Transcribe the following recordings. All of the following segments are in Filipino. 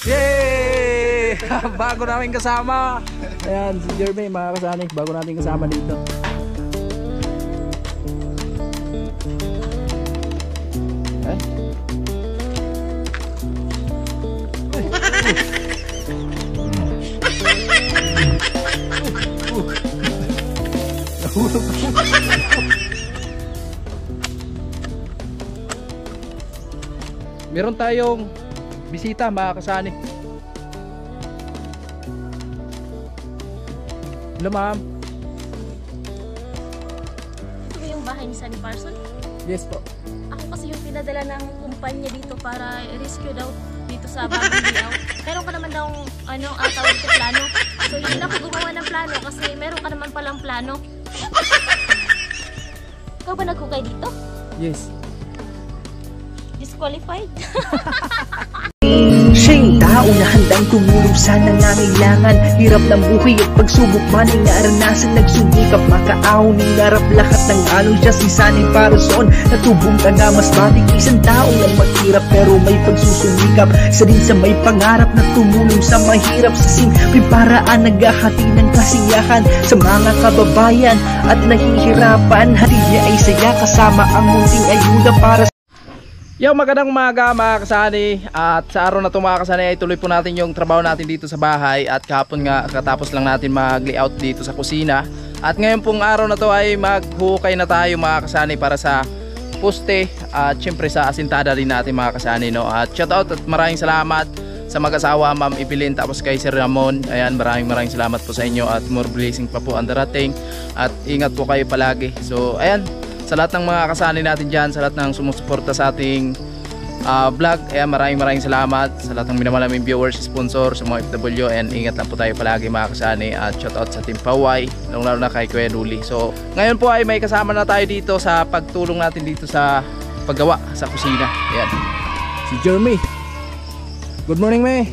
Yay! Bago namin kasama. Ayan, si Jeremy, mga kasani. Bago natin kasama dito. Nahulog. Meron tayong bisita, mga kasani. Hello, ma'am. Ito ba yung bahay ni Sunny Parson? Yes po. Ako kasi yung pinadala ng kumpanya dito para i-rescue daw dito sa bagong layout. Meron ka naman daw tawag ko plano. So hindi na ako gumawa ng plano kasi meron ka naman palang plano. Ikaw ba nagkukay dito? Yes. Disqualified? Siya yung tao na handang tumulong sa nangangailangan. Hirap ng buhay at pagsubok man ay naranasan. Nagsumikap makaaon, hinarap lahat ng alon. Siya si Sunny Parson, natubong taga mas batik. Isang tao na maghirap pero may pagsusumikap. Isa din sa may pangarap na tumulong sa mahirap. Sa simpleng paraan naghahati ng kasiyahan sa mga kababayan at nahihirapan. Hati niya ay saya kasama ang munting ayuda para Yo, magandang umaga mga kasani. At sa araw na ito mga kasani ay tuloy po natin yung trabaho natin dito sa bahay. At kahapon nga katapos lang natin mag-layout dito sa kusina. At ngayon pong araw na to ay maghukay na tayo mga kasani para sa poste. At syempre sa asintada din natin mga kasani, no? At shoutout at maraming salamat sa mag-asawa Ma'am Evelyn tapos kay Sir Ramon. Ayan, maraming salamat po sa inyo. At more blessing pa po ang darating. At ingat po kayo palagi. So ayan, sa lahat ng mga kasani natin dyan, sa lahat ng sumusuporta sa ating vlog, ayan, maraming salamat sa lahat ng minamalaming viewers, sponsor, sa mga FW, and ingat lang po tayo palagi mga kasani. At shoutout sa Team Paway, lalo na kay Kuya Duli. So ngayon po ay may kasama na tayo dito sa pagtulong natin dito sa paggawa sa kusina. Ayan, si Jeremy. Good morning, May.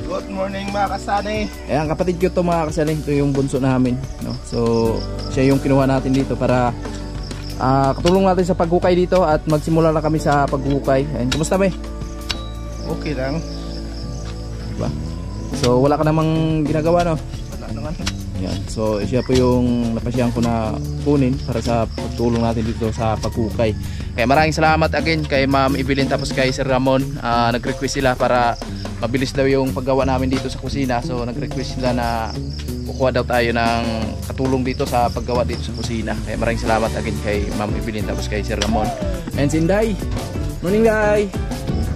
Good morning mga kasani. Ayan, kapatid ko to mga kasani. Ito yung bunso namin, no? So siya yung kinuha natin dito para katulong natin sa paghukay dito at magsimula na kami sa paghukay. Ayun, kumusta ba? Okay lang. Diba? So wala ka namang ginagawa, no? Wala naman. Yan. So siya po yung napasyahan ko na kunin para sa pagtulong natin dito sa paghukay. Kaya maraming salamat again kay Ma'am Evelyn tapos kay Sir Ramon. Nag-request sila para mabilis daw yung paggawa namin dito sa kusina. So nag-request sila na kukuha daw tayo ng katulong dito sa paggawa dito sa kusina. Kaya maraming salamat again kay Ma'am Evelyn tapos kay Sir Ramon. And si Inday. Morning, Day.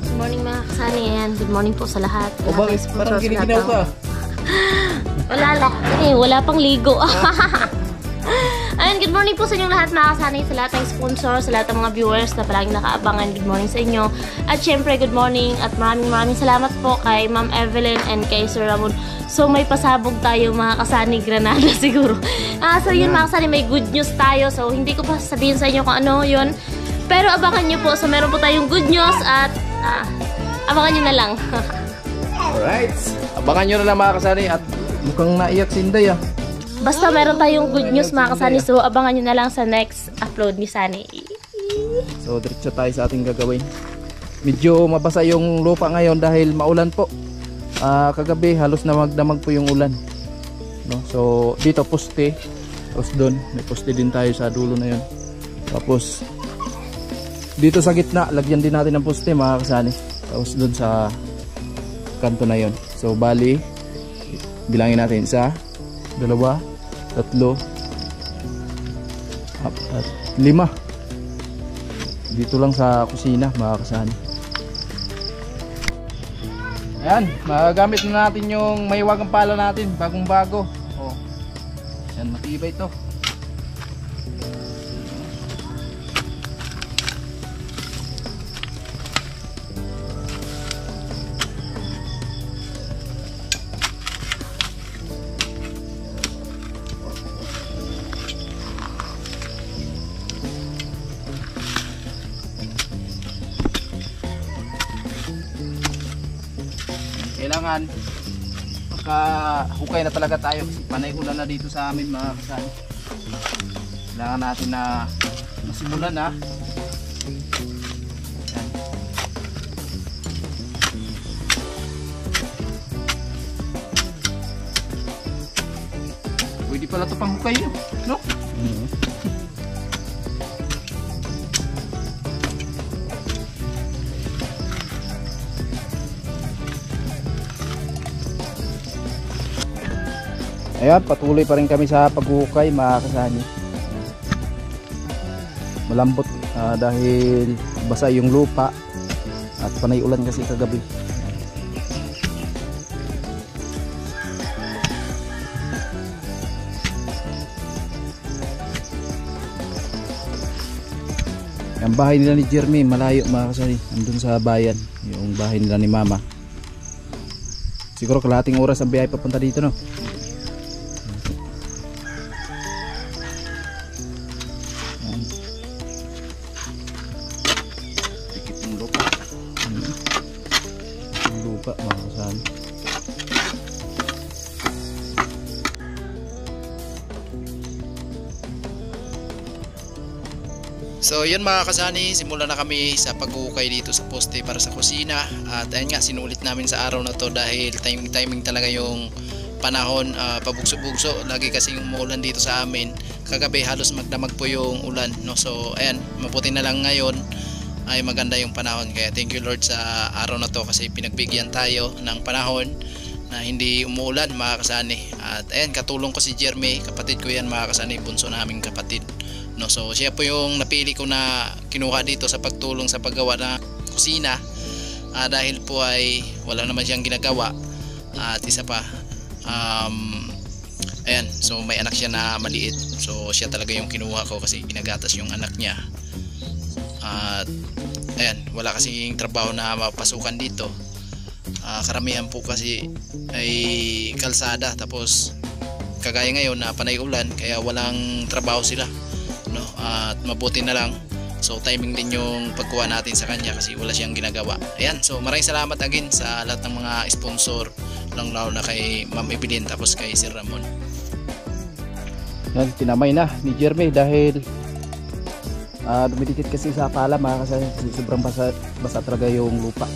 Good morning mga kasani. And good morning po sa lahat. O bakit parang giniginaw ka? Wala pang ligo. Ayun, good morning po sa inyong lahat mga kasani, sa lahat ng sponsor, sa lahat ng mga viewers na palaging nakaabangan. Good morning sa inyo. At syempre, good morning at maraming salamat po kay Ma'am Evelyn and kay Sir Ramon. So may pasabog tayo mga kasani, Granada siguro. So yun mga kasani, may good news tayo. So hindi ko pa sabihin sa inyo kung ano yun. Pero abangan nyo po. So meron po tayong good news at abangan nyo na lang. Alright, abangan nyo na lang mga kasani. At mukhang naiyak si Inday, ah. Basta meron tayong good news mga kasani. So abangan nyo na lang sa next upload ni Sunny. So diretso tayo sa ating gagawin. Medyo mabasa yung lupa ngayon dahil maulan po. Kagabi halos namag po yung ulan, no? So dito poste, tapos doon may poste din tayo sa dulo na yun. Tapos dito sa gitna lagyan din natin ng poste mga kasani. Tapos doon sa kanto na yun. So bali bilangin natin 1, 2, 3, 4, 5 dito lang sa kusina mga kasani. Ayan, magagamit na natin yung mahiwagang pala natin, bagong bago. Oh. Ayan, matibay ito. Kailangan makahukay na talaga tayo kasi panay ulan na dito sa amin mga kasani. Kailangan natin na masimulan na. Ayan. Di pala ito pang hukay, no? Ayan, patuloy pa rin kami sa paghukay mga kasani. Malambot dahil basa yung lupa at panay ulan kasi kagabi. Ang bahay nila ni Jeremy malayo mga kasani, andun sa bayan yung bahay nila ni mama. Siguro kalahating oras ang biyahe papunta dito, no? Mga kasani. So yun mga kasani, simulan na kami sa paghukay dito sa poste para sa kusina. At ayun nga, sinulit namin sa araw na to dahil timing talaga yung panahon, pabugso-bugso. Lagi kasi yung umuulan dito sa amin. Kagabi halos magdamag po yung ulan, no? So ayan, mabuti na lang ngayon ay maganda yung panahon, kaya thank you Lord sa araw na to kasi pinagbigyan tayo ng panahon na hindi umuulan mga kasani. At ayan, katulong ko si Jeremy, kapatid ko yan mga kasani, bunso naming kapatid, no? So siya po yung napili ko na kinuha dito sa pagtulong sa paggawa ng kusina, dahil po ay wala naman siyang ginagawa. At isa pa, ayan, so may anak siya na maliit, so siya talaga yung kinuha ko kasi ginagatas yung anak niya. At ayan, wala kasing trabaho na mapasukan dito. Karamihan po kasi ay kalsada, tapos kagaya ngayon na panay ulan kaya walang trabaho sila, no? At mabuti na lang, so timing din yung pagkuha natin sa kanya kasi wala siyang ginagawa. Ayan, so maraming salamat again sa lahat ng mga sponsor, lalo na kay Ma'am Evelyn tapos kay Sir Ramon. Yan, tinamay na ni Jeremy dahil dumidikit kasi sa pala mga kasani, kasi sobrang basa talaga yung lupa.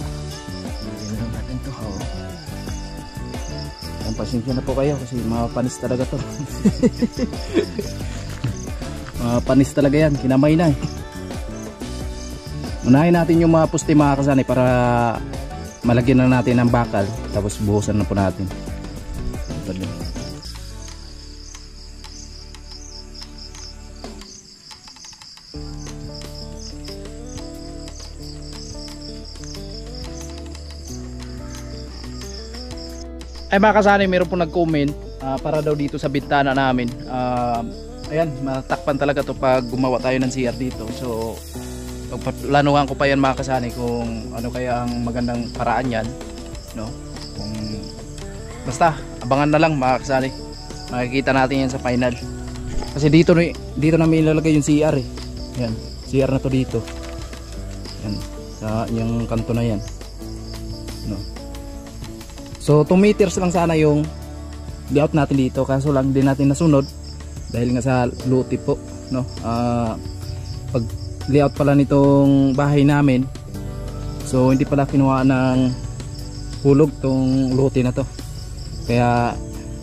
Ganun natin to. Ang pasensya na po kayo kasi mapanis talaga to. Mapanis talaga yan, kinamay na eh. Unahin natin yung mga puste mga kasani para malagyan na natin ng bakal, tapos buhusan na po natin. Ay mga kasani, mayroon po nag-comment para daw dito sa bintana namin. Ayan, matakpan talaga to pag gumawa tayo ng CR dito. So pagplanuhan ko pa yan mga kasani kung ano kaya ang magandang paraan yan, no? Kung basta abangan na lang mga kasani, makikita natin yan sa final. Kasi dito namin ilalagay yung CR eh. Yan, CR na to dito. Yan, sa yung kanto na yan, no? So 2 meters lang sana yung layout natin dito, kaso lang din natin nasunod dahil nga sa luti po, no? Pag layout pala nitong bahay namin, so hindi pala kinuha ng hulog tong luti na to, kaya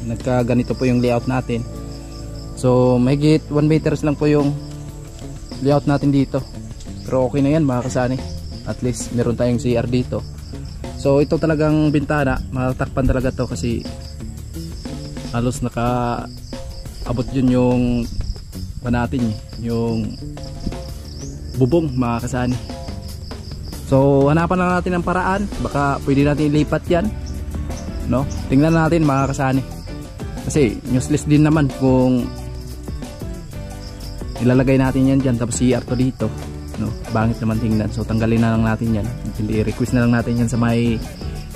nagkaganito po yung layout natin. So mahigit 1 meters lang po yung layout natin dito, pero okay na yan mga kasani, at least meron tayong CR dito. So ito talagang bintana, matakpan talaga to kasi halos nakaabot yun yung panatin, yung bubong mga kasani. So hanapan lang natin ng paraan, baka pwede natin ilipat yan, no? Tingnan natin mga kasani, kasi useless din naman kung ilalagay natin yan dyan tapos CR to dito, no? Bangit naman tingnan. So tanggalin na lang natin yan, i-request na lang natin yan sa may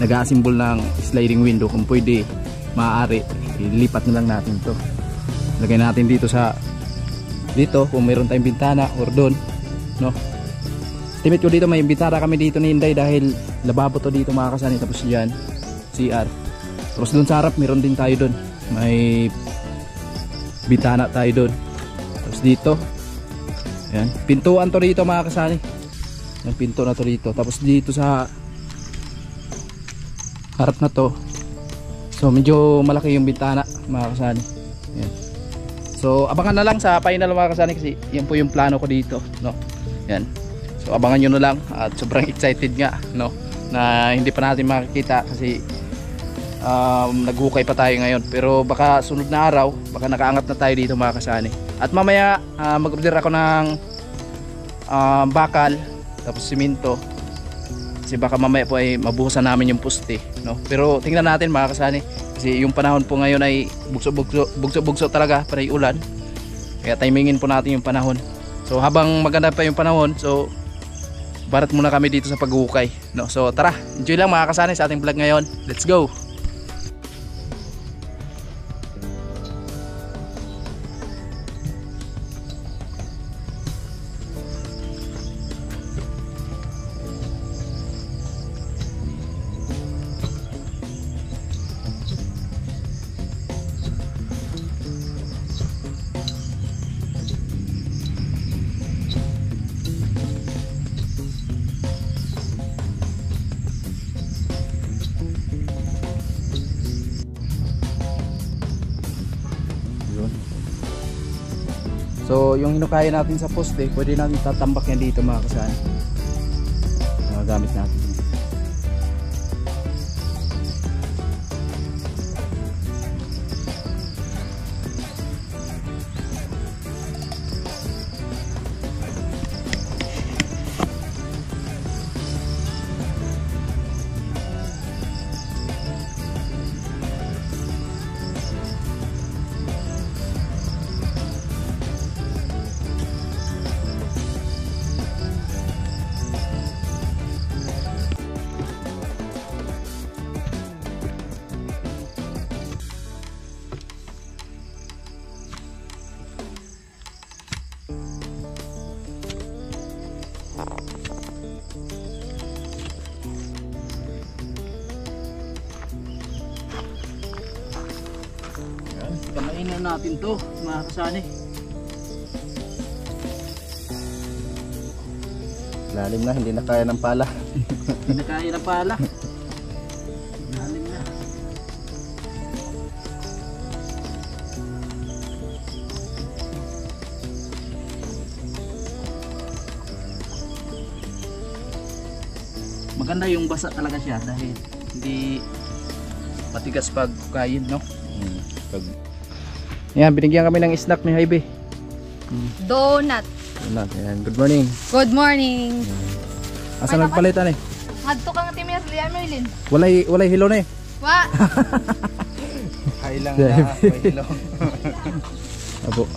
nag-a-assemble ng sliding window, kung pwede maaari ilipat na lang natin to, lagay natin dito sa dito kung mayroon tayong bintana or doon, no? Estimate ko dito may bintana kami dito ni Inday dahil lababo to dito mga kasani, tapos dyan CR, tapos doon sa harap meron din tayo doon, may bintana tayo doon, tapos dito yan, pintuan to dito mga kasani, yung pinto na to dito, tapos dito sa harap na to, so medyo malaki yung bintana mga kasani. Yan. So abangan na lang sa final mga kasani kasi yan po yung plano ko dito, no. Yan. So abangan nyo na lang at sobrang excited nga, no, na hindi pa natin makikita kasi naghukay pa tayo ngayon, pero baka sunod na araw baka nakaangat na tayo dito mga kasani. At mamaya mag-order ako ng bakal tapos simento kasi baka mamaya po ay mabuhusan namin yung poste, no. Pero tingnan natin mga kasani kasi yung panahon po ngayon ay bugso talaga, panay ulan, kaya timingin po natin yung panahon. So habang maganda pa yung panahon, so barat muna kami dito sa paghukay, no. So tara, enjoy lang mga kasani sa ating vlog ngayon. Let's go. So yung hinukaya natin sa poste, pwede natin tatambak yan dito mga kasani. Mga gamit natin. Pamainin natin to mga kasani. Lalim na, hindi na kaya ng pala. Hindi na kaya ng pala. Lalim na. Maganda yung basa talaga siya dahil hindi matigas pag kain, no? Pag Yan, binigyan kami ng snack ni Haibe. Donut. Ayan, good morning. Good morning. Asan nagpalitan eh? Ngadto kang timir liya Merlin. Walay hilo na eh. Wa. hay lang na, may ilong. Apo,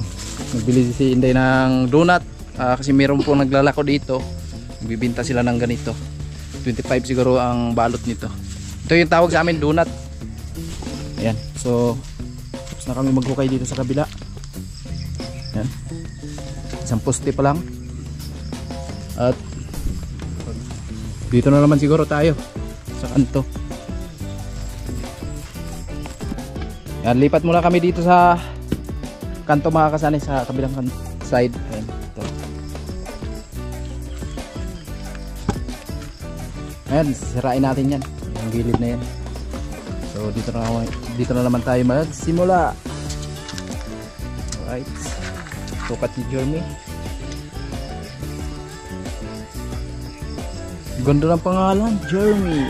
nagbili si Inday ng donut kasi meron po naglalako dito. Bibinta sila ng ganito. 25 siguro ang balot nito. Ito yung tawag sa amin, donut. Ayan, so tapos na kami maghukay dito sa kabila. Ayan, isang poste pa lang. At dito na naman siguro tayo sa kanto. Ayan, lipat muna kami dito sa kanto mga kasani, sa kabilang side. Ayan, ito. Ayan, sirain natin yan, yung gilid na yan. So dito na naman tayo magsimula. Alright, sukat ni Jeremy. Ganda ng pangalan, Jeremy.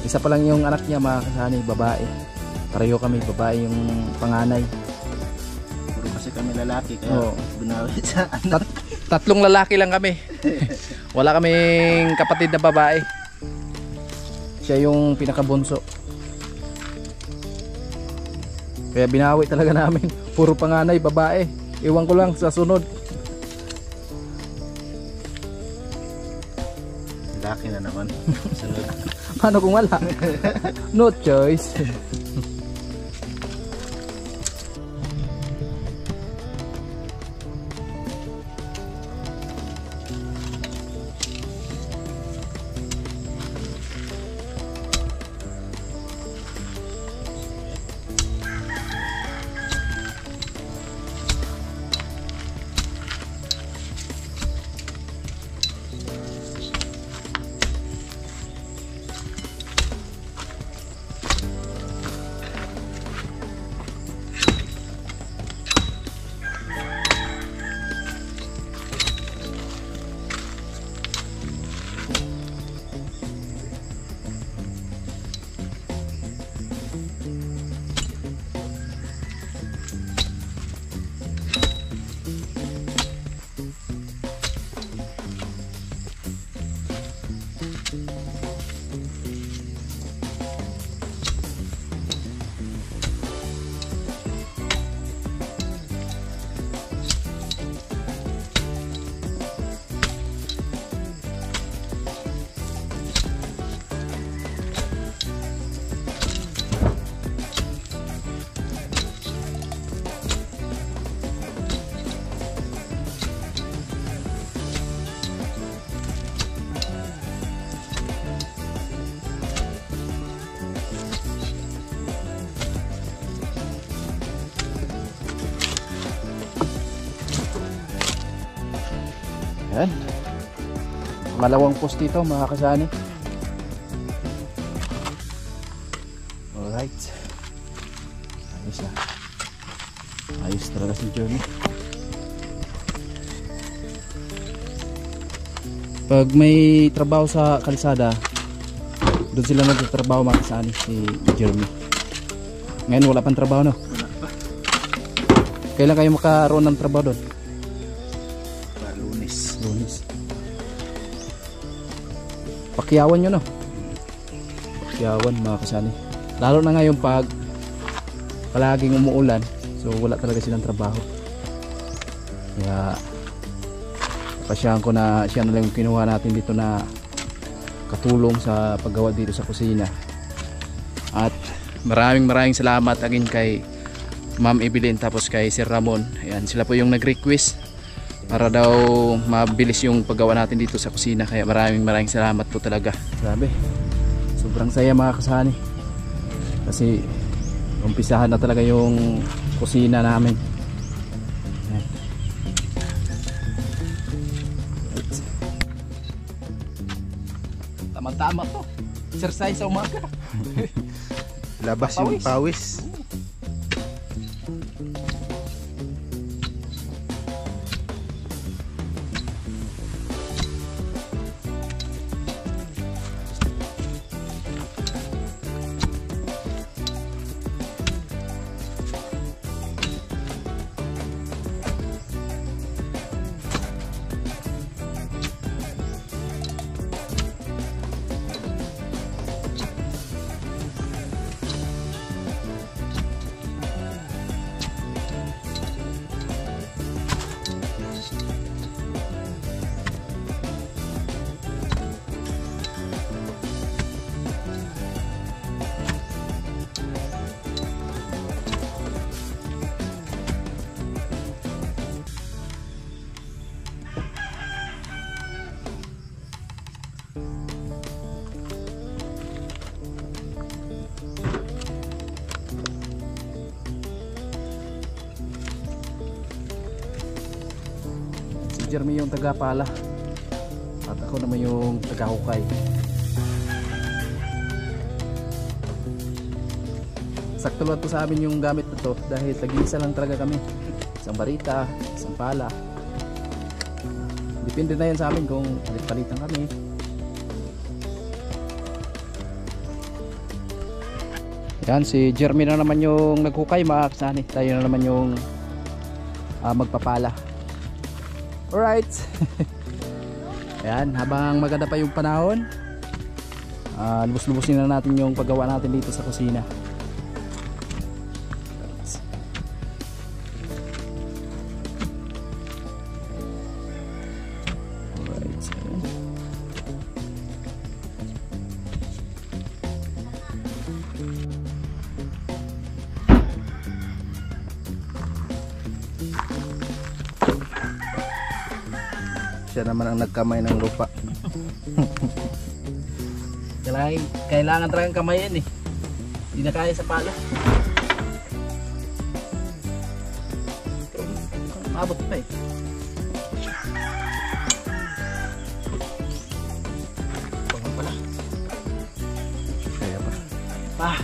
Isa pa lang yung anak niya mga kasani, babae. Pareho kami, babae yung panganay. Puro kasi kami lalaki, kaya binawit sa anak. Tatlong lalaki lang kami. Wala kaming kapatid na babae. Siya yung pinakabunso. Kaya binawi talaga namin. Puro panganay, babae. Iwan ko lang sa sunod. Laki na naman. Sunod. Paano kung wala? No choice. Yan. Malawang post dito mga kasani. Alright. Ayos na. Ayos talaga si Jeremy. Pag may trabaho sa kalsada, doon sila nagtatrabaho mga kasani, si Jeremy. Ngayon wala pang trabaho, no? Wala pa. Kailan kayo makaroon ng trabaho doon? Lunes. Lunes. Pakyawan nyo, no? Pakyawan mga kasani. Lalo na ngayon pag palaging umuulan, so wala talaga silang trabaho. Kaya pasyahan ko na siya na lang yung kinuha natin dito na katulong sa paggawa dito sa kusina. At maraming salamat again kay Ma'am Evelyn tapos kay Sir Ramon. Ayan, sila po yung nag-request para daw mabilis yung paggawa natin dito sa kusina. Kaya maraming salamat po talaga. Grabe, sobrang saya mga kasani. Kasi umpisahan na talaga yung kusina namin. Ayan. Tama-tama to. Exercise sa umaga. Labas yung pawis. Jeremy yung taga-pala at ako naman yung taga-hukay. Sakto lang to sa amin yung gamit na to dahil tag-iisa lang talaga kami, isang barita, isang pala. Depende na yan sa amin kung palit-palitan kami. Yan, si Jeremy na naman yung naghukay mga kasani. Tayo na naman yung magpapala. Alright. Ayan, habang maganda pa yung panahon, lubos-lubosin na natin yung paggawa natin dito sa kusina. Alright. Siya naman ang nagkamay ng lupa. Kailangan talagang kamayin eh. Hindi na kaya sa pala. Abot pa eh. Pangang pala. Kaya pa. Ah.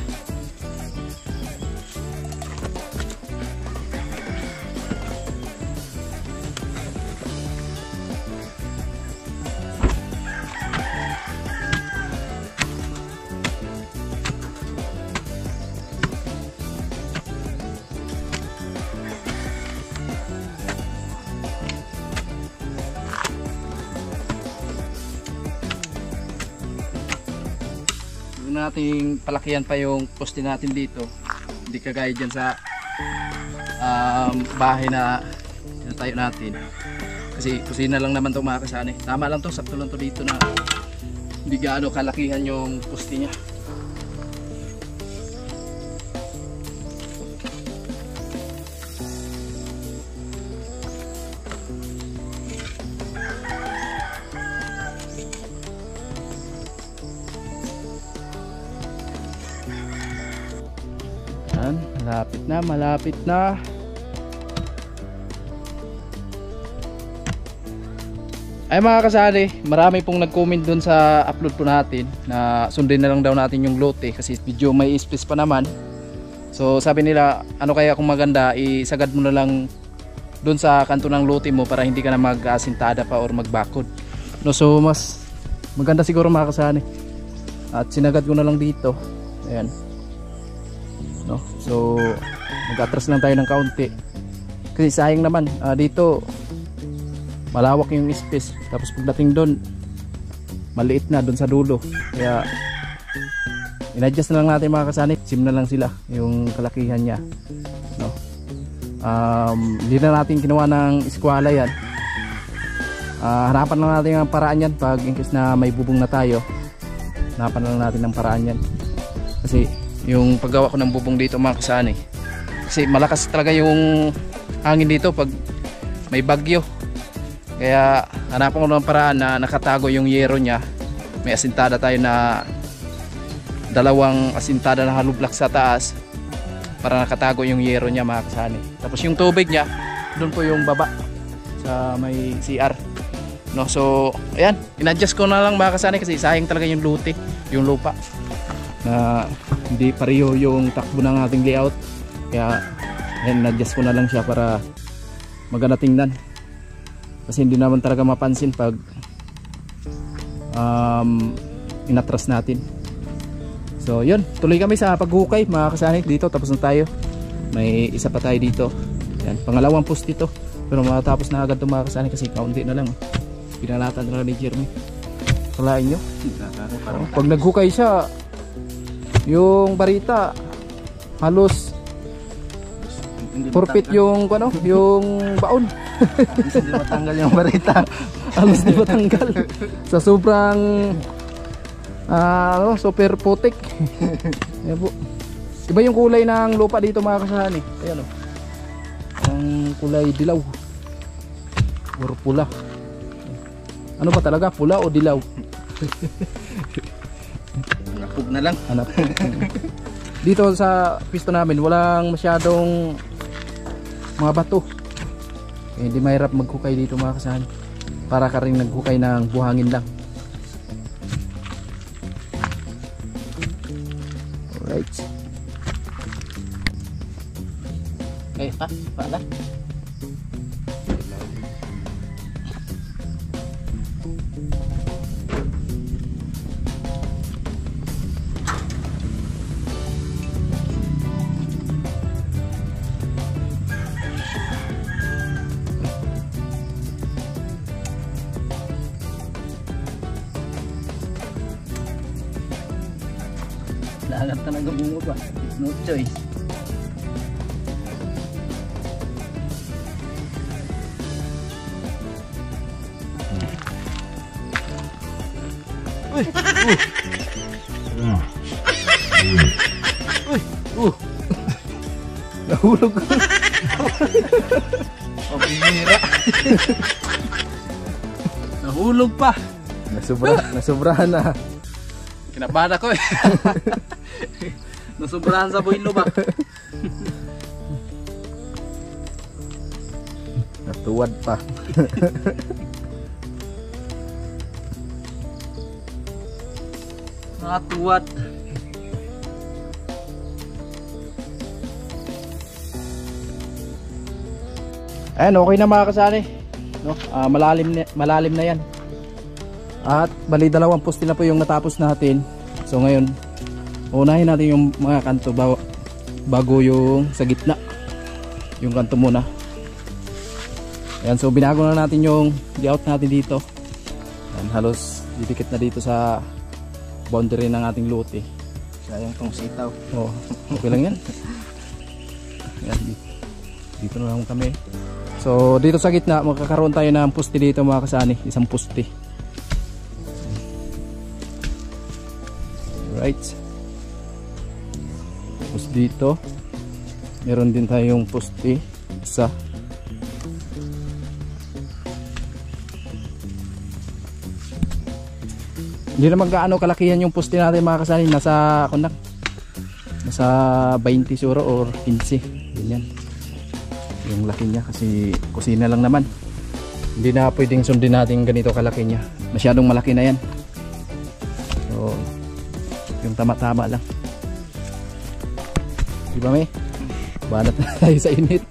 Nating palakihan pa yung poste natin dito, hindi kagaya dyan sa bahay na tayo natin kasi kusina lang naman itong mga kasani. Tama lang to, sakto lang to dito na hindi gaano kalakihan yung poste nya. Malapit na. Ay mga kasali, marami pong nag-comment dun sa upload po natin na sundin na lang daw natin yung lote kasi video may space pa naman. So sabi nila, ano kaya kung maganda isagad mo na lang dun sa kanto ng lote mo para hindi ka na mag-asintada pa or magbakod. No, so mas maganda siguro mga kasali. At sinagad ko na lang dito. Ayan. No, so mag-atras lang tayo ng kaunti. Kasi sayang naman dito malawak yung space, tapos pagdating doon maliit na doon sa dulo, kaya in-adjust na lang natin mga kasanay. Sim na lang sila yung kalakihan niya, no? Hindi na natin kinuha ng eskwala yan. Hanapan lang natin ang paraan yan pag in case na may bubong na tayo. Hanapan lang natin ng paraan yan kasi yung paggawa ko ng bubong dito mga kasanay, kasi malakas talaga yung hangin dito pag may bagyo. Kaya hanapan ko ng paraan na nakatago yung yero niya. May asintada tayo na dalawang asintada na hollow block sa taas para nakatago yung yero niya mga kasani. Tapos yung tubig niya doon po yung baba sa may CR, no? So ayan, in-adjust ko na lang mga kasani kasi sayang talaga yung lote, yung lupa na hindi pareho yung takbo ng ating layout. Kaya ayan, in-adjust ko na lang siya para maganda tingnan. Kasi hindi naman talaga mapansin pag inatras natin. So yun, tuloy kami sa paghukay mga kasani dito. Tapos na tayo, may isa pa tayo dito. Yan, pangalawang post dito. Pero matapos na agad itong mga kasani kasi kaunti na lang. Pinalatan na lang ni Jeremy. Kalain nyo, pag naghukay siya, yung barita halos forfeit yung ano, yung baon. Hindi matanggal yung barita. Halos di matanggal sa sobrang super putik. Ayan po. Iba yung kulay ng lupa dito mga kasahani. Ayan o, ang kulay dilaw or pula. Ano ba talaga, pula o dilaw? Napug na lang. Hanap. Dito sa pisto namin walang masyadong mga bato. Eh, hindi mahirap maghukay dito mga kasahani. Para ka rin naghukay ng buhangin lang. Alright. Eh, pala. Lahat talaga bumaba. No choice. Uy! Nahulog ko. Pabihira. Nahulog pa. Nasobrahan na. Kinabahan ako eh. Nasobrahan sa buhilo ba? Natuwad pa. Natuwad. Ayan, okay na mga kasani, no? Malalim na yan. At bali dalawang poste na po yung natapos natin. So ngayon unahin natin yung mga kanto bago yung sa gitna. Yung kanto muna. Ayan, so binago na natin yung layout natin dito. Ayan, halos didikit na dito sa boundary ng ating lote. Sayang tong sitaw. Oh, okay lang yan. Ayan, dito na lang kami. So dito sa gitna magkakaroon tayo ng poste dito mga kasani, isang poste. Right. Tapos dito meron din tayong poste isa. Hindi naman gaano kalakihan yung poste natin mga kasani, nasa nasa 20 siguro or 15. Ganyan yung laki niya kasi kusina lang naman. Hindi na pwedeng sundin natin ganito kalaki niya. Masyadong malaki na yan. So, yung tama-tama lang. Di ba, May? Banat na tayo sa init.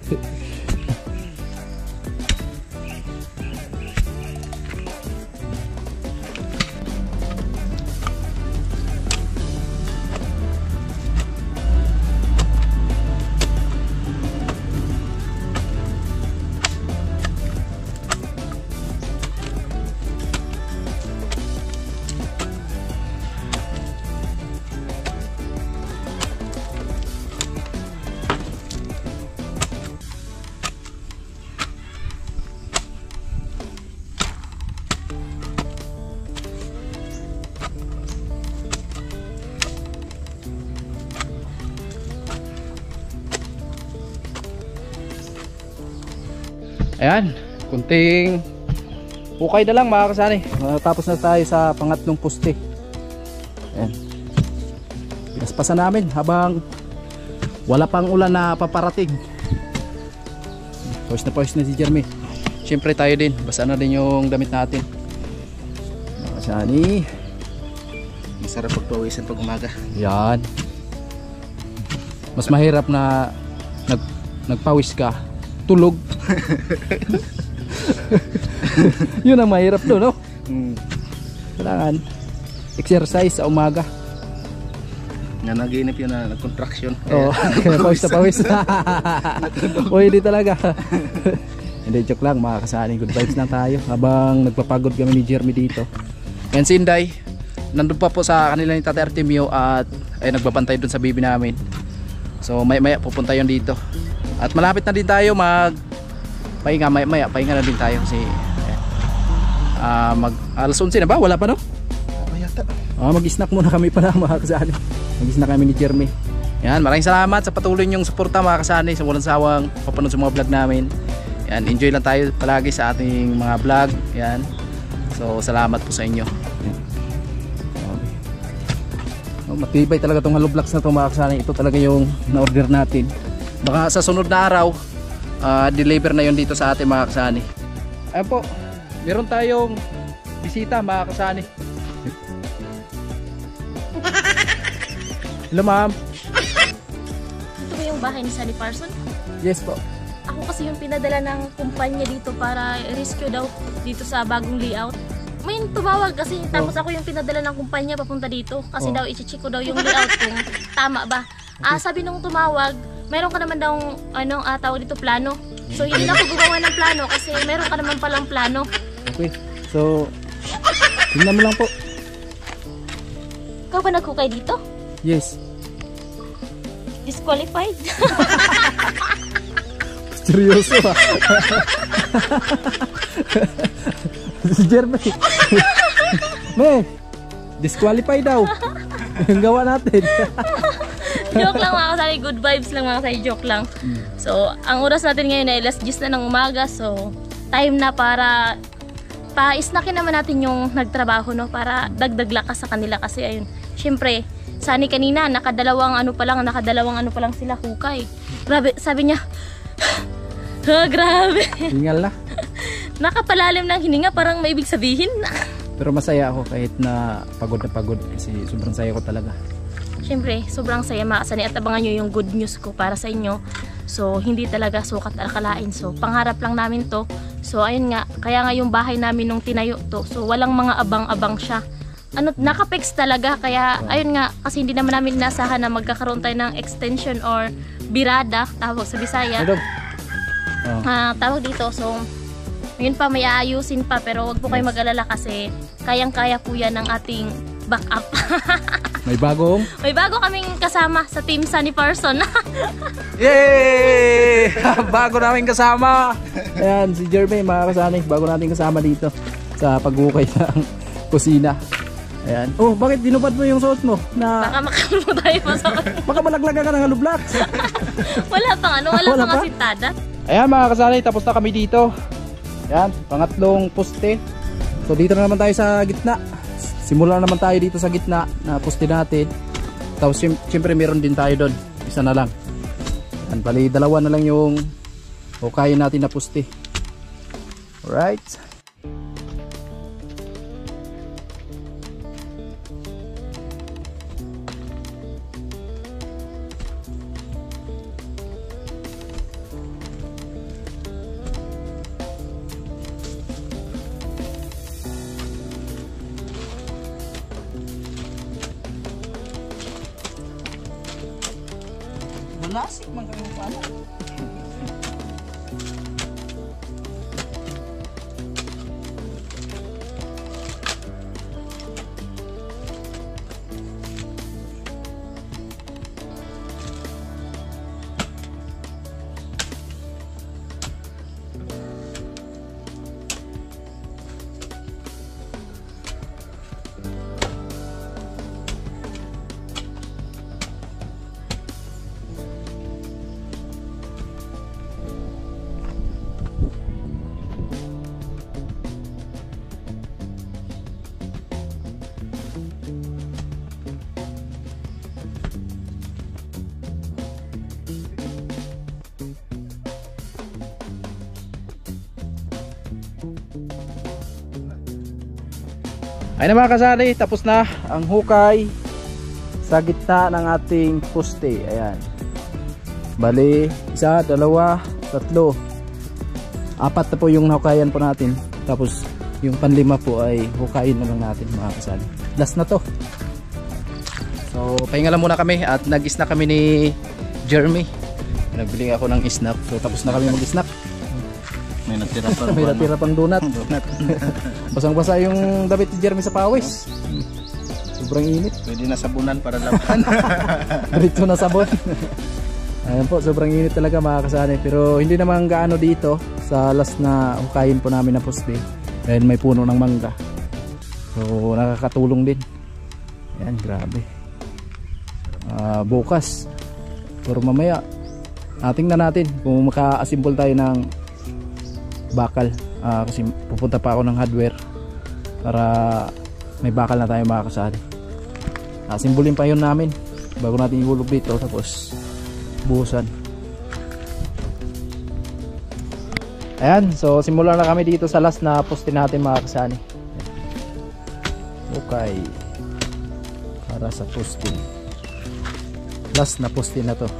Ayan, kunting ukay na lang mga kasani. Tapos na tayo sa pangatlong poste. Ayan. Pinaspasan namin habang wala pang ulan na paparating. Pawis na si Jeremy. Siyempre tayo din, basa na din yung damit natin. Mga kasani. Masarap pagpawisan pag umaga. Yan. Mas mahirap na nagpawis ka, tulog. Yun ang mahirap doon, no? Kailangan exercise sa umaga. Nga naginip yun na nag-contraction. Oo, pawis na pawis. O hindi talaga. Hindi, joke lang mga kasani. Good vibes lang tayo habang nagpapagod kami ni Jeremy dito. And si Inday, nandun pa po sa kanila ni Tate Artemio at ay nagbabantay dun sa bibi namin. So maya pupunta yun dito. At malapit na din tayo pahinga, maya pahinga na din tayo kasi alas 11 na ba? Wala pa, no? Yata. Mag-snack muna kami pala mga kasani. Mag-snack kami ni Jeremy. Yan, maraming salamat sa patuloy niyong suporta mga kasani, sa walang sawang papanood sa mga vlog namin. Yan, enjoy lang tayo palagi sa ating mga vlog. Yan. So salamat po sa inyo. Yan. Okay. Matibay talaga tong hollow blocks na to mga kasani. Ito talaga yung na-order natin. Baka sa sunod na araw deliver na yon dito sa ating mga kasani. Ayan po, meron tayong bisita mga kasani. Hello ma'am. Ito ba yung bahay ni Sunny Parson? Yes po. Ako kasi yung pinadala ng kumpanya dito para rescue daw dito sa bagong layout. May tumawag kasi tapos ako yung pinadala ng kumpanya papunta dito kasi daw i-check ko daw yung layout kung tama ba. Sabi nung tumawag, meron ka naman daw tawag dito plano. So hindi na ako gumawa ng plano kasi meron ka naman palang plano. Okay. So tingnan mo lang po. Ikaw ba naghukay dito? Yes. Disqualified? Seryoso ba? Si Jeremy. May, disqualify daw. Yung gawa natin. Joke lang mga kasali, good vibes lang mga kasali, joke lang. So, ang oras natin ngayon ay alas 10 na ng umaga. So, time na para pa-isnakin naman natin yung nagtrabaho, no? Para dagdag lakas sa kanila kasi ayun. Syempre, Sunny kanina, nakadalawang ano pa lang sila hukay. Grabe, sabi niya, grabe. Hingal na. Nakapalalim ng hininga, parang may ibig sabihin. Pero masaya ako kahit na pagod kasi sobrang saya ko talaga. Siyempre, sobrang saya mga kasani at abangan nyo yung good news ko para sa inyo. So, hindi talaga sukat akalain. So, pangarap lang namin to. So, ayun nga, kaya nga yung bahay namin nung tinayo to. So, walang mga abang-abang siya. Nakapex talaga. Kaya, ayun nga, kasi hindi naman namin inasahan na magkakaroon tayo ng extension or birada, tawag sa Bisaya. Tawag dito. So, yun pa, may aayusin pa. Pero wag po kayo mag-alala kasi kayang-kaya po yan ng ating backup. May bago kaming kasama sa team Sunny Parson. Yay! Bago namin kasama. Ayan, si Jeremy mga kasani. Bago natin kasama dito sa paghukay ng kusina. Ayan. Oh, bakit dinupad mo yung suot mo? Baka makalmo tayo pa sa baka malaglaga ka ng hollow blocks. Wala pang asintada. Ayan mga kasani, tapos na kami dito. Ayan, pangatlong poste. So dito na naman tayo sa gitna. Simula naman tayo dito sa gitna na poste natin. Tapos siyempre meron din tayo doon. Isa na lang. Ayan, bali dalawa na lang yung hukayin natin na poste. Alright. Malasik man kayo pala. Ayun na mga kasali, tapos na ang hukay sa gitna ng ating poste. Ayan. Bali, 1, 2, 3, 4 na po yung hukayan po natin. Tapos yung panlima po ay hukayin na lang natin mga kasali. Last na to. So pahinga lang muna kami at nag-snack kami ni Jeremy. Nagbili ako ng snack. So tapos na kami mag-snack. May natira pa. May natira pang donut. Basang-basa yung damit ni Jeremy sa pawis. Sobrang init. Pwede na sabunan para laban. Dito na sabon. Ayan po, sobrang init talaga mga kasali. Pero hindi naman gaano dito sa last na hukayin po namin na poste. Dahil may puno ng mangga. So nakakatulong din. Ayan, grabe. Bukas pero mamaya tingnan natin kung maka-assemble tayo ng bakal, kasi pupunta pa ako ng hardware para may bakal na tayo mga kasali. Asimbulin pa yun namin bago natin ihulog dito, tapos buhusan. Ayan, so simulan na kami dito sa last na poste natin mga kasali. Okay, para sa poste, last na poste na to.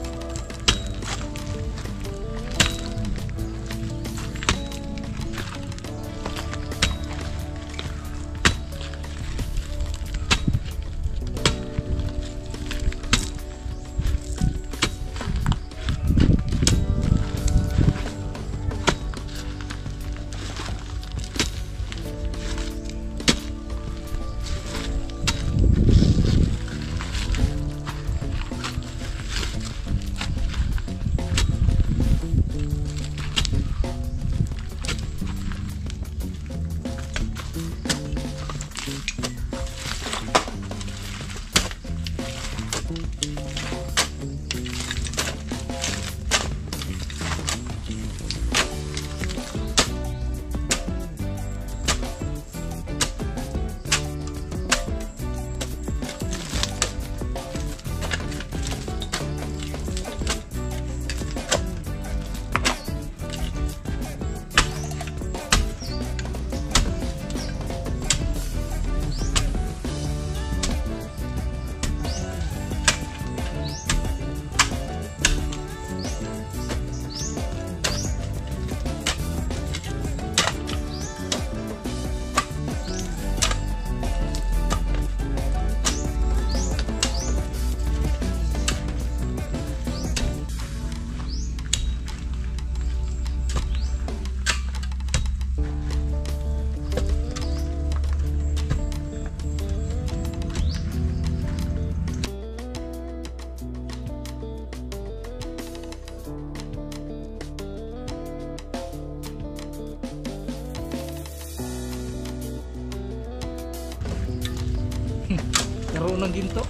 Karoon ng ginto.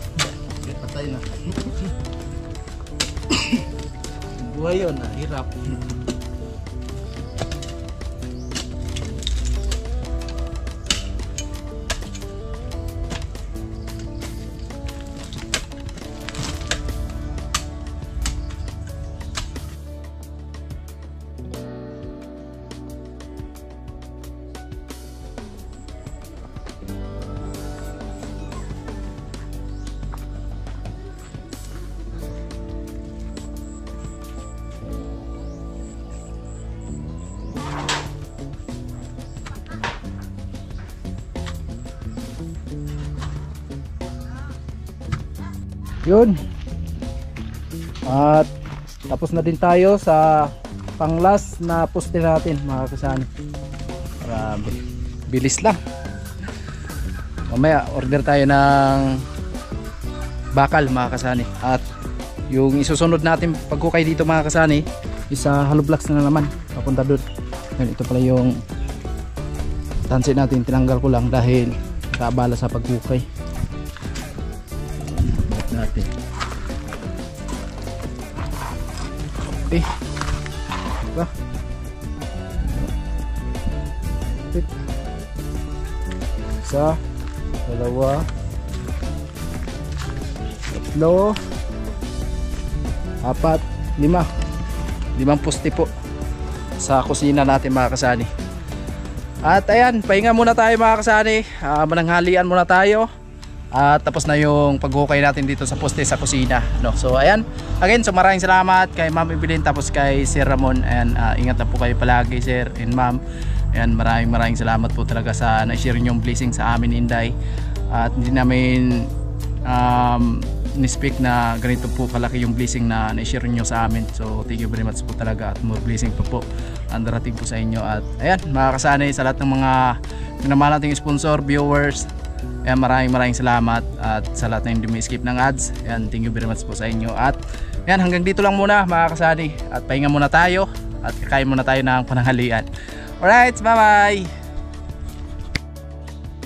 Patay na. Buhay yun, hirap. Yun. At tapos na din tayo sa pang-last na poste natin mga kasani. Grabe. Bilis lang. Mamaya order tayo ng bakal mga kasani. At yung isusunod natin pagkukay dito mga kasani, isa hollow blocks na naman papunta doon. Ito pala yung tansi natin, tinanggal ko lang dahil nakabala sa pagkukay natin. Okay. Diba? Isa, dalawa, tatlo, apat, limang poste po sa kusina natin mga kasani. At ayan, pahinga muna tayo mga kasani, mananghalian muna tayo at tapos na yung paghukay natin dito sa poste sa kusina, no? So ayan, again, so maraming salamat kay Ma'am Evelyn tapos kay Sir Ramon, and ingat na po kayo palagi Sir and Ma'am. Ayan, maraming salamat po talaga sa na-share yung blessing sa amin, Inday. At hindi namin ni-speak na ganito po kalaki yung blessing na na-share nyo sa amin. So thank you very much po talaga at more blessing po ang darating po sa inyo. At ayan, mga kasanay, sa lahat ng mga minamahal nating sponsor, viewers, ayan, maraming salamat. At sa lahat na hindi may-skip ng ads, ayan, thank you very much po sa inyo. At ayan, hanggang dito lang muna mga kasanay, at pahinga muna tayo at kakain muna tayo ng pananghalian. Alright, bye bye!